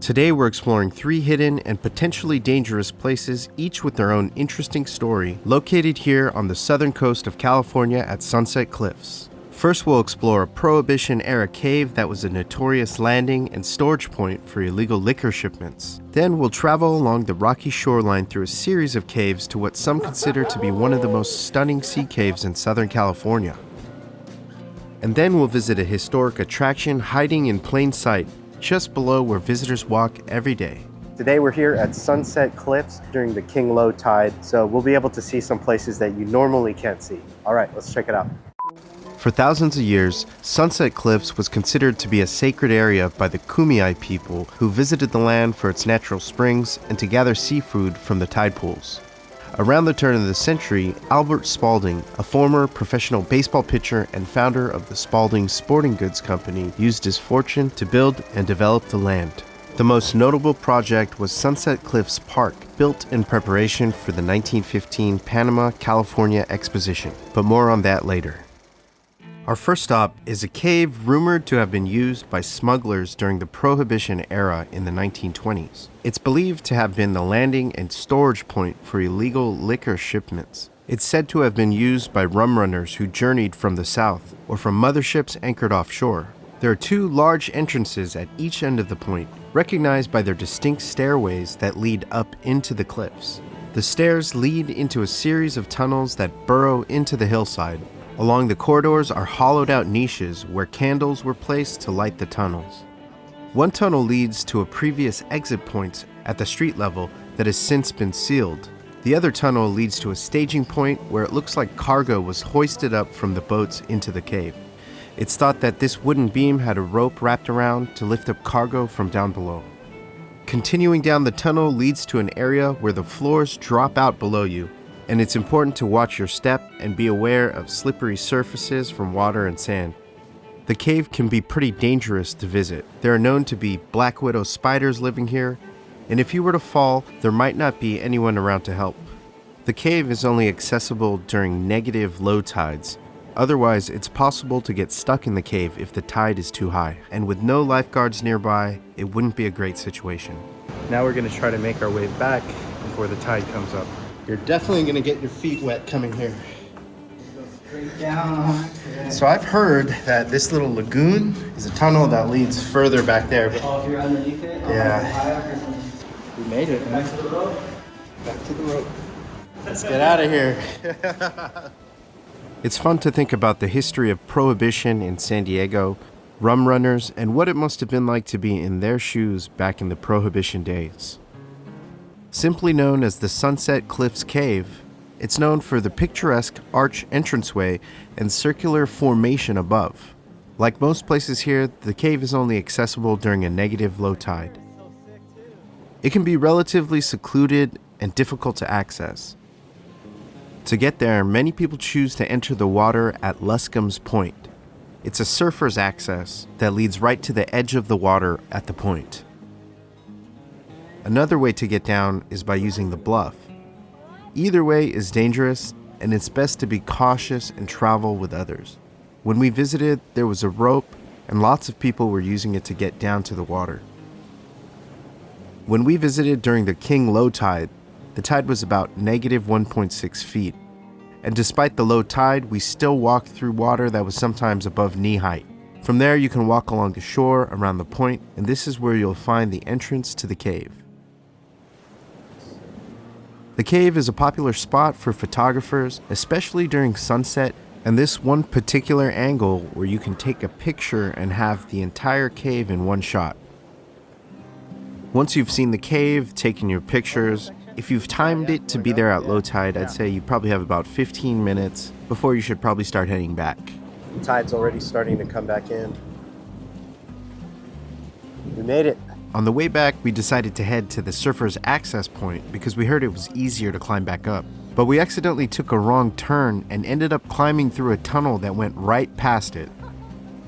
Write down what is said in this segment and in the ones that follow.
Today we're exploring 3 hidden and potentially dangerous places, each with their own interesting story, located here on the southern coast of California at Sunset Cliffs. First, we'll explore a Prohibition-era cave that was a notorious landing and storage point for illegal liquor shipments. Then we'll travel along the rocky shoreline through a series of caves to what some consider to be one of the most stunning sea caves in Southern California. And then we'll visit a historic attraction hiding in plain sight, just below where visitors walk every day. Today we're here at Sunset Cliffs during the king low tide, so we'll be able to see some places that you normally can't see. All right, let's check it out. For thousands of years, Sunset Cliffs was considered to be a sacred area by the Kumeyaay people who visited the land for its natural springs and to gather seafood from the tide pools. Around the turn of the century, Albert Spalding, a former professional baseball pitcher and founder of the Spalding Sporting Goods Company, used his fortune to build and develop the land. The most notable project was Sunset Cliffs Park, built in preparation for the 1915 Panama California Exposition, but more on that later. Our first stop is a cave rumored to have been used by smugglers during the Prohibition era in the 1920s. It's believed to have been the landing and storage point for illegal liquor shipments. It's said to have been used by rum runners who journeyed from the south or from motherships anchored offshore. There are 2 large entrances at each end of the point, recognized by their distinct stairways that lead up into the cliffs. The stairs lead into a series of tunnels that burrow into the hillside. Along the corridors are hollowed-out niches where candles were placed to light the tunnels. One tunnel leads to a previous exit point at the street level that has since been sealed. The other tunnel leads to a staging point where it looks like cargo was hoisted up from the boats into the cave. It's thought that this wooden beam had a rope wrapped around to lift up cargo from down below. Continuing down the tunnel leads to an area where the floors drop out below you, and it's important to watch your step and be aware of slippery surfaces from water and sand. The cave can be pretty dangerous to visit. There are known to be black widow spiders living here, and if you were to fall, there might not be anyone around to help. The cave is only accessible during negative low tides. Otherwise, it's possible to get stuck in the cave if the tide is too high, and with no lifeguards nearby, it wouldn't be a great situation. Now we're going to try to make our way back before the tide comes up. You're definitely going to get your feet wet coming here. Go straight down. So I've heard that this little lagoon is a tunnel that leads further back there. Oh, if you're underneath it? Yeah. We made it, man. Back to the rope. Back to the rope. Let's get out of here. It's fun to think about the history of Prohibition in San Diego, rum runners, and what it must have been like to be in their shoes back in the Prohibition days. Simply known as the Sunset Cliffs Cave, it's known for the picturesque arch entranceway and circular formation above. Like most places here, the cave is only accessible during a negative low tide. It can be relatively secluded and difficult to access. To get there, many people choose to enter the water at Luscombe's Point. It's a surfer's access that leads right to the edge of the water at the point. Another way to get down is by using the bluff. Either way is dangerous, and it's best to be cautious and travel with others. When we visited, there was a rope, and lots of people were using it to get down to the water. When we visited during the king low tide, the tide was about negative 1.6 feet, and despite the low tide, we still walked through water that was sometimes above knee height. From there, you can walk along the shore around the point, and this is where you'll find the entrance to the cave. The cave is a popular spot for photographers, especially during sunset, and this one particular angle where you can take a picture and have the entire cave in one shot. Once you've seen the cave, taken your pictures, if you've timed it to be there at low tide, I'd say you probably have about 15 minutes before you should probably start heading back. The tide's already starting to come back in. We made it. On the way back, we decided to head to the surfer's access point because we heard it was easier to climb back up. But we accidentally took a wrong turn and ended up climbing through a tunnel that went right past it.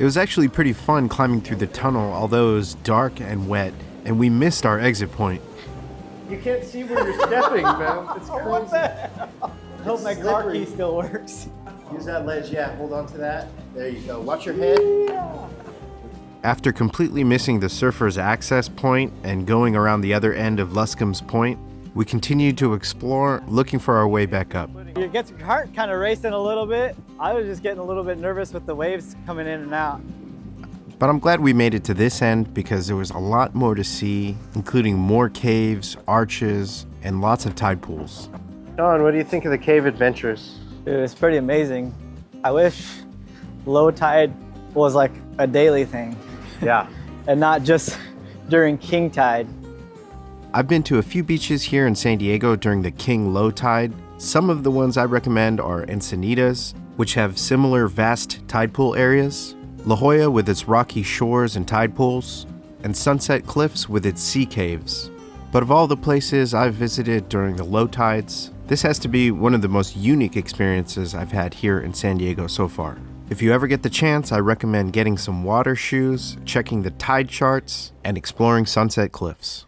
It was actually pretty fun climbing through the tunnel, although it was dark and wet, and we missed our exit point. You can't see where you're stepping, man. It's crazy. What the hell? I hope my car key still works. Use that ledge, yeah. Hold on to that. There you go. Watch your head. Yeah. After completely missing the surfer's access point and going around the other end of Luscombe's Point, we continued to explore, looking for our way back up. You get your heart kind of racing a little bit. I was just getting a little bit nervous with the waves coming in and out. But I'm glad we made it to this end because there was a lot more to see, including more caves, arches, and lots of tide pools. Don, what do you think of the cave adventures? Dude, it's pretty amazing. I wish low tide was like a daily thing. Yeah. And not just during king tide. I've been to a few beaches here in San Diego during the king low tide. Some of the ones I recommend are Encinitas, which have similar vast tide pool areas, La Jolla with its rocky shores and tide pools, and Sunset Cliffs with its sea caves. But of all the places I've visited during the low tides, this has to be one of the most unique experiences I've had here in San Diego so far. If you ever get the chance, I recommend getting some water shoes, checking the tide charts, and exploring Sunset Cliffs.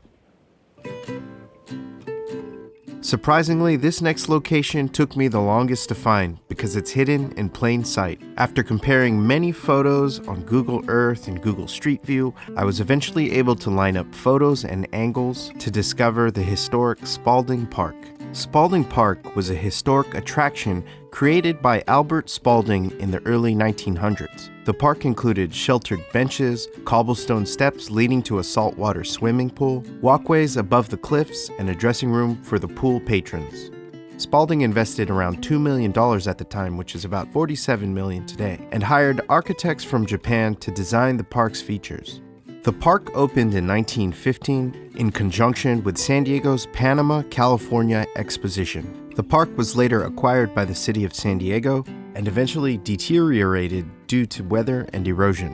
Surprisingly, this next location took me the longest to find because it's hidden in plain sight. After comparing many photos on Google Earth and Google Street View, I was eventually able to line up photos and angles to discover the historic Spalding Park. Spalding Park was a historic attraction created by Albert Spalding in the early 1900s. The park included sheltered benches, cobblestone steps leading to a saltwater swimming pool, walkways above the cliffs, and a dressing room for the pool patrons. Spalding invested around $2 million at the time, which is about $47 million today, and hired architects from Japan to design the park's features. The park opened in 1915 in conjunction with San Diego's Panama California Exposition. The park was later acquired by the city of San Diego and eventually deteriorated due to weather and erosion.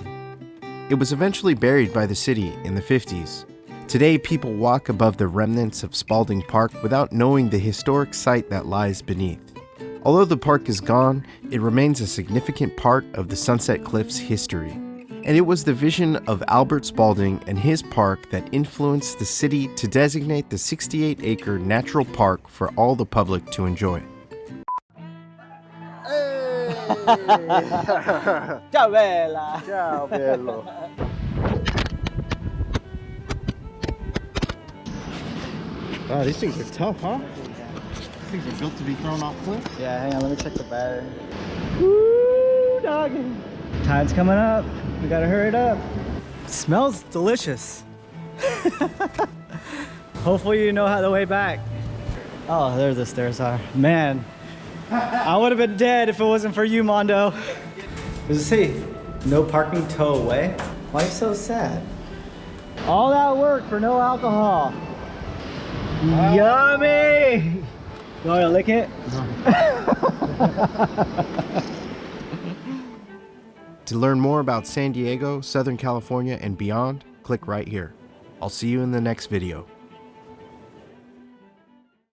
It was eventually buried by the city in the 50s. Today, people walk above the remnants of Spalding Park without knowing the historic site that lies beneath. Although the park is gone, it remains a significant part of the Sunset Cliffs history. And it was the vision of Albert Spalding and his park that influenced the city to designate the 68-acre natural park for all the public to enjoy. Hey! Ciao bella! Ciao bello. Wow, these things are tough, huh? These things are built to be thrown off cliffs. Yeah, hang on, let me check the battery. Woo, doggy! Tide's coming up. We gotta hurry it up. It smells delicious. Hopefully you know how the way back. Oh, there the stairs are. Man, I would have been dead if it wasn't for you, Mondo. Does it say no parking tow away? Why are you so sad? All that work for no alcohol. Yummy! You want to lick it? To learn more about San Diego, Southern California, and beyond, click right here. I'll see you in the next video.